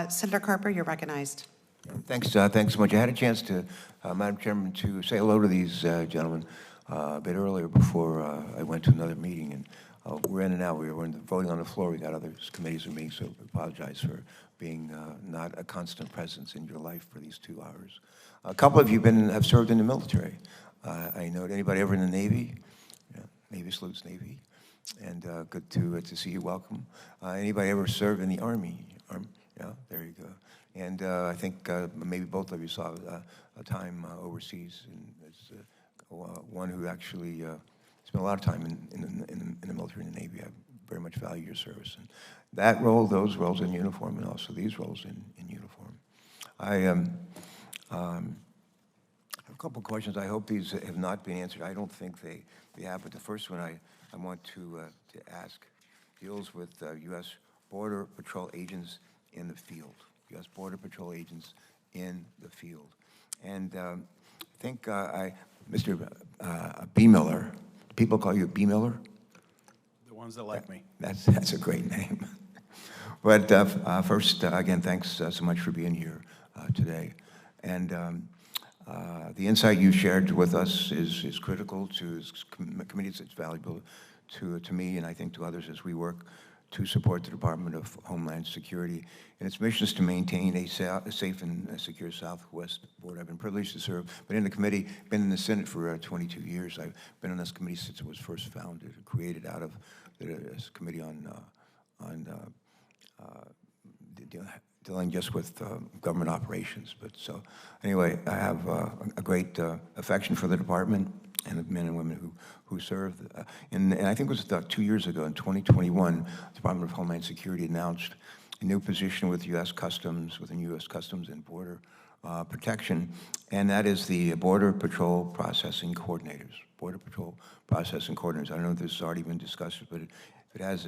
Senator Carper, you're recognized. Thanks so much. I had a chance to, Madam Chairman, to say hello to these gentlemen a bit earlier before I went to another meeting, and we're in and out. We're voting on the floor. We got other committees and meetings, so I apologize for being not a constant presence in your life for these 2 hours. A couple of you have served in the military. I know anybody ever in the Navy? Yeah, Navy salutes Navy, and good to see you. Welcome. Anybody ever served in the Army? Yeah, there you go. And I think maybe both of you saw a time overseas, and as one who actually spent a lot of time in the military and the Navy. I very much value your service. And that role, those roles in uniform, and also these roles in uniform. I have a couple of questions. I hope these have not been answered. I don't think they have, but the first one I want to ask deals with U.S. Border Patrol agents in the field. U.S. Border Patrol agents in the field. And I think Mr. B. Miller, people call you B. Miller? The ones that like me. That's a great name. But first, again, thanks so much for being here today. And the insight you shared with us is critical to this committee. It's valuable to me, and I think to others as we work to support the Department of Homeland Security and its missions to maintain a safe and secure southwest border. I've been privileged to serve, but in the committee, been in the Senate for 22 years. I've been on this committee since it was first founded, created out of this committee on dealing just with government operations. But so anyway, I have a great affection for the department and the men and women who serve. And I think it was about 2 years ago, in 2021, the Department of Homeland Security announced a new position with U.S. Customs, within U.S. Customs and Border Protection, and that is the Border Patrol Processing Coordinators. Border Patrol Processing Coordinators. I don't know if this has already been discussed, but if it has,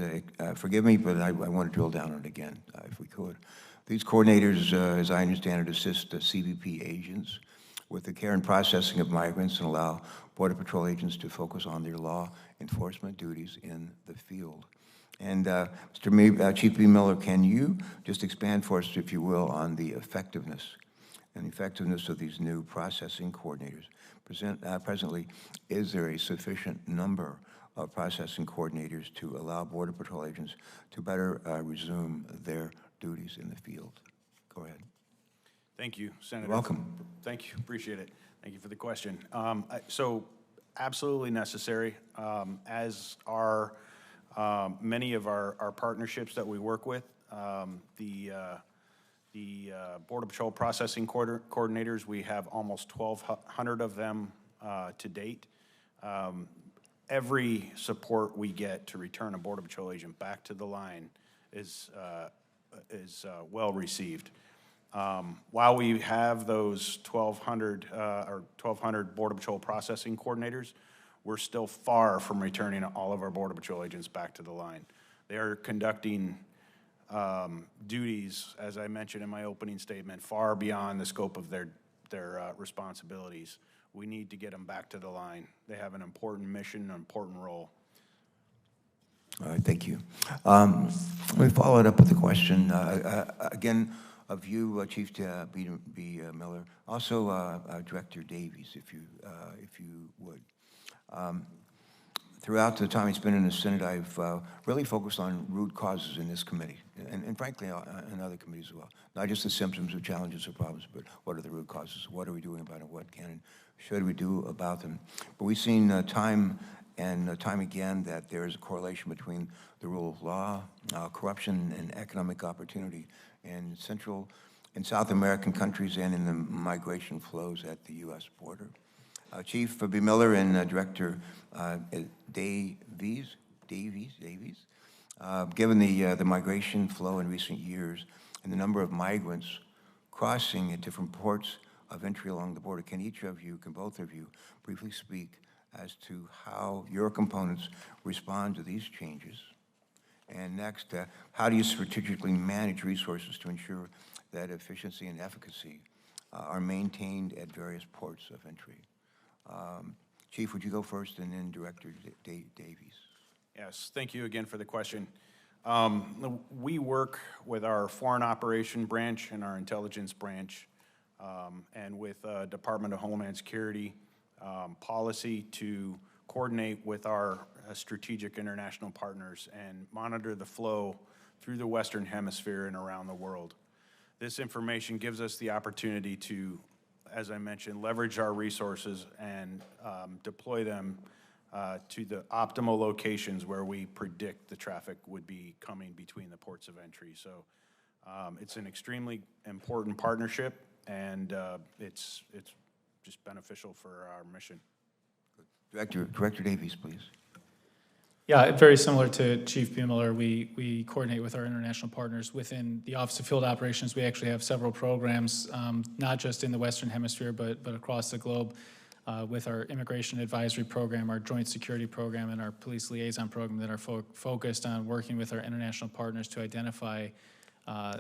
forgive me, but I want to drill down on it again, if we could. These coordinators, as I understand it, assist CBP agents with the care and processing of migrants and allow Border Patrol agents to focus on their law enforcement duties in the field. And Chief B. Miller, can you just expand for us, if you will, on the effectiveness of these new processing coordinators? Presently, is there a sufficient number of processing coordinators to allow Border Patrol agents to better resume their duties in the field? Go ahead. Thank you, Senator. You're welcome. Thank you. Appreciate it. Thank you for the question. So absolutely necessary, as are many of our partnerships that we work with. The Border Patrol Processing Coordinators, we have almost 1,200 of them to date. Every support we get to return a Border Patrol agent back to the line is well received. While we have those 1,200 Border Patrol Processing Coordinators, we're still far from returning all of our Border Patrol agents back to the line. They are conducting duties, as I mentioned in my opening statement, far beyond the scope of their responsibilities. We need to get them back to the line. They have an important mission, an important role. All right, thank you. Let me follow it up with a question. Again, of you, Chief B. Miller, also Director Davies, if you would. Throughout the time he's been in the Senate, I've really focused on root causes in this committee, and frankly, in other committees as well. Not just the symptoms of challenges or problems, but what are the root causes? What are we doing about it? What can and should we do about them? But we've seen time and time again that there is a correlation between the rule of law, corruption, and economic opportunity in Central and South American countries and in the migration flows at the U.S. border. Chief B. Miller and Director Davies, given the migration flow in recent years and the number of migrants crossing at different ports of entry along the border, can both of you briefly speak as to how your components respond to these changes? And next, how do you strategically manage resources to ensure that efficiency and efficacy are maintained at various ports of entry? Chief, would you go first, and then Director Davies? Yes, thank you again for the question. We work with our foreign operation branch and our intelligence branch, and with Department of Homeland Security policy to coordinate with our strategic international partners and monitor the flow through the Western Hemisphere and around the world. This information gives us the opportunity to, as I mentioned, leverage our resources and deploy them to the optimal locations where we predict the traffic would be coming between the ports of entry. So it's an extremely important partnership, and it's just beneficial for our mission. Director Davies, please. Yeah, very similar to Chief Buehmiller, we coordinate with our international partners within the Office of Field Operations. We actually have several programs, not just in the Western Hemisphere, but across the globe, with our Immigration Advisory Program, our Joint Security Program, and our Police Liaison Program that are focused on working with our international partners to identify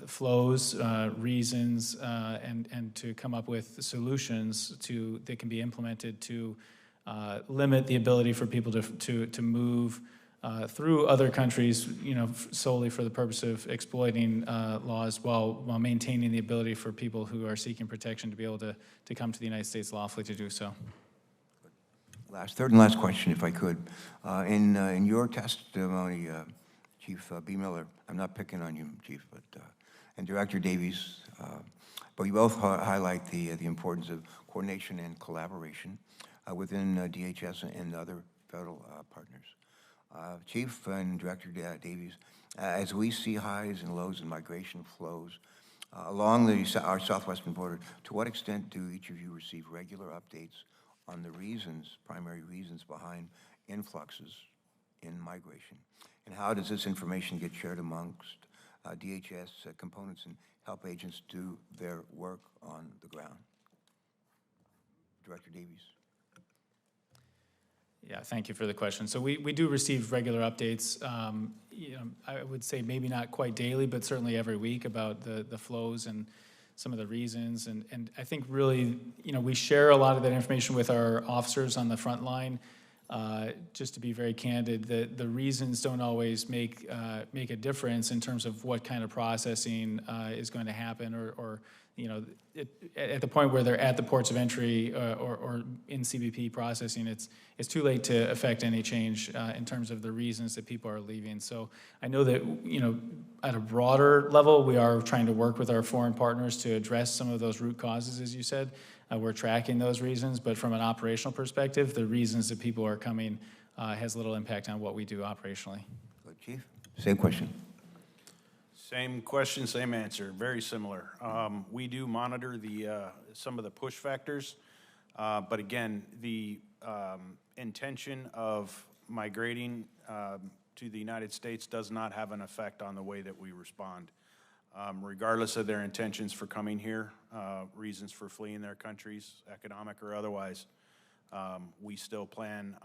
flows, reasons, and to come up with solutions that can be implemented to limit the ability for people to move through other countries, solely for the purpose of exploiting laws, while maintaining the ability for people who are seeking protection to be able to come to the United States lawfully to do so. Third and last question, if I could. In your testimony, Chief Buehmiller, I'm not picking on you, Chief, and Director Davies, but you both highlight the importance of coordination and collaboration within DHS and other federal partners. Chief and Director Davies, as we see highs and lows in migration flows along our southwestern border, to what extent do each of you receive regular updates on the primary reasons behind influxes in migration? And how does this information get shared amongst DHS components and help agents do their work on the ground? Director Davies. Yeah, thank you for the question. So we do receive regular updates, I would say maybe not quite daily, but certainly every week about the flows and some of the reasons. And I think really, we share a lot of that information with our officers on the front line. Just to be very candid, the reasons don't always make a difference in terms of what kind of processing is going to happen, or at the point where they're at the ports of entry or in CBP processing, it's too late to affect any change in terms of the reasons that people are leaving. So I know that at a broader level, we are trying to work with our foreign partners to address some of those root causes, as you said. We're tracking those reasons, but from an operational perspective, the reasons that people are coming has little impact on what we do operationally. Chief, same question. Same question, same answer. Very similar. We do monitor some of the push factors, but again, the intention of migrating to the United States does not have an effect on the way that we respond. Regardless of their intentions for coming here, reasons for fleeing their countries, economic or otherwise, we still plan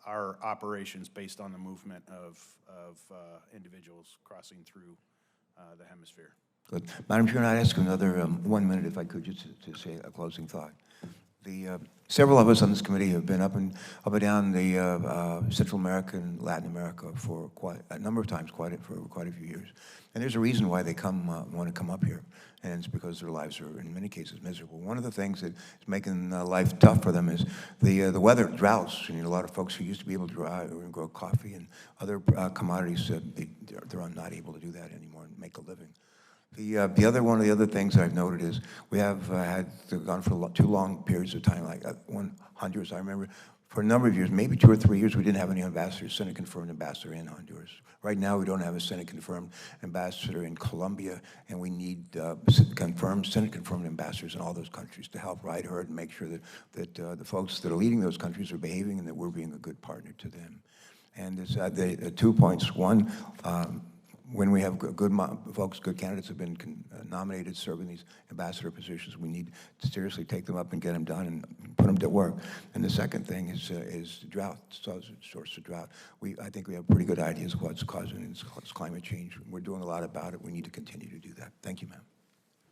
our operations based on the movement of individuals crossing through the hemisphere. Good. Madam Chair, I'd ask another 1 minute, if I could, just to say a closing thought. Several of us on this committee have been up and down the Central America and Latin America for quite a number of times, for quite a few years. And there's a reason why they want to come up here, and it's because their lives are, in many cases, miserable. One of the things that is making life tough for them is the weather, droughts. And a lot of folks who used to be able to grow coffee and other commodities, they're not able to do that anymore and make a living. One of the other things that I've noted is we have gone for too long periods of time, like Honduras. I remember for a number of years, maybe 2 or 3 years, we didn't have any ambassadors, Senate-confirmed ambassador in Honduras. Right now, we don't have a Senate-confirmed ambassador in Colombia, and we need Senate-confirmed ambassadors in all those countries to help ride herd and make sure that the folks that are leading those countries are behaving and that we're being a good partner to them. And the 2 points. One, when we have good folks, good candidates have been nominated, serving these ambassador positions, we need to seriously take them up and get them done and put them to work. And the second thing is drought, source of drought. I think we have pretty good ideas of what's causing it. It's climate change. We're doing a lot about it. We need to continue to do that. Thank you, ma'am.